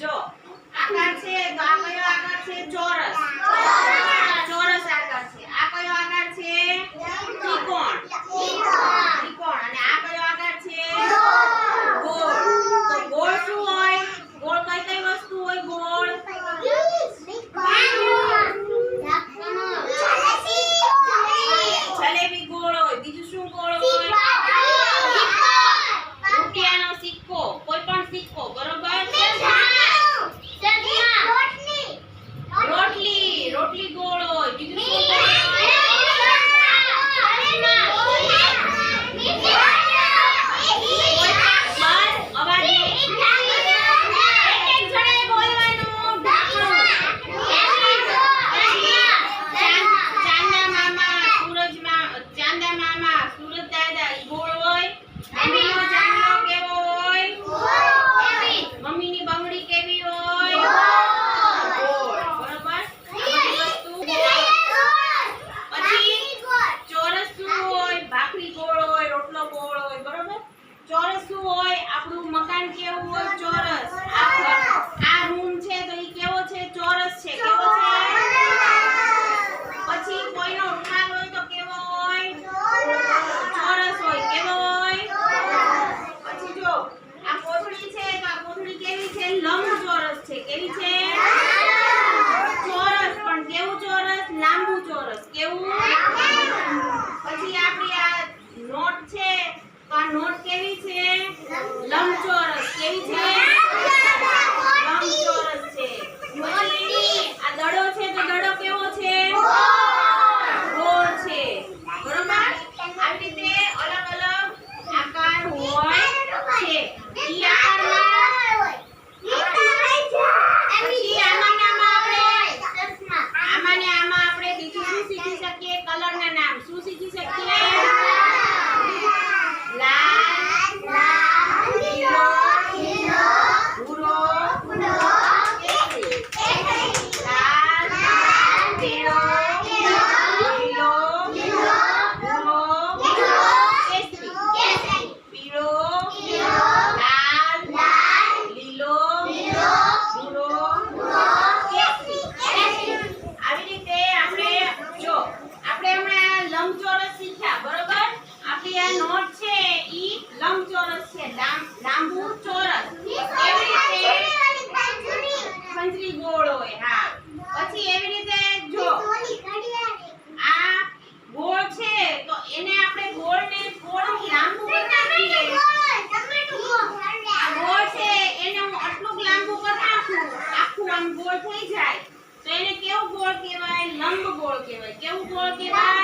જો આકાર છે તો આ કયો આકાર છે? ચોરસ. ચોરસ આકાર છે. આ કયો આકાર છે? ત્રિકોણ. ત્રિકોણ. અને આ કયો આકાર છે? ગોળ. તો ગોળ શું હોય? ગોળ કઈ કઈ વસ્તુ હોય? ગોળ જલેબી ગોળ હોય. બીજું શું ગોળ હોય? રૂપિયાનો સિક્કો, કોઈ પણ સિક્કો, બરોબર? રોટલી, રોટલી ગોળ હોય. બીજું શું ગોળ હોય? ચોરસ શું હોય? આપણું મકાન કેવું હોય? ચોરસ. આ રૂમ છે તો ઈ કેવો છે? ચોરસ છે. કેવો છે? પછી કોઈનો રૂમાલ હોય તો કેવો હોય? ચોરસ હોય. કેવો હોય? પછી જો આ કોથળી છે તો આ કોથળી કેવી છે? લંબચોરસ છે. કેવી છે? ચોરસ. પણ કેવું ચોરસ? લાંબુ ચોરસ. કેવું? પછી આપણી આ નોટ છે તો આ નોટ કેવી છે? લંબચોરસ. કેવી છે? લંબચોરસ છે. પછી આ દડો છે તો દડો કેવો છે? ગોળ છે. બરોબર? આવી રીતે અલગ અલગ આકાર હોય છે. ઈ આકારમાં પછી આમાં ને આમાં આપણે બીજું શું શીખી શકીએ? કલરના નામ. શું શીખી શકીએ? નોટ છે ઈ લંબચોરસ છે. લાંબુ ચોરસ. એવી રીતે ખંજરી ગોળ હોય. હા. પછી એવી રીતે જો આ ગોળ છે તો એને આપણે ગોળને થોડું લાંબુ બનાવીએ. આ ગોળ છે એને હું આટલું લાંબુ બનાવું, આખું આમ ગોળ થઈ જાય તો એને કેવું ગોળ કહેવાય? લંબ ગોળ કહેવાય. કેવું ગોળ કહેવાય?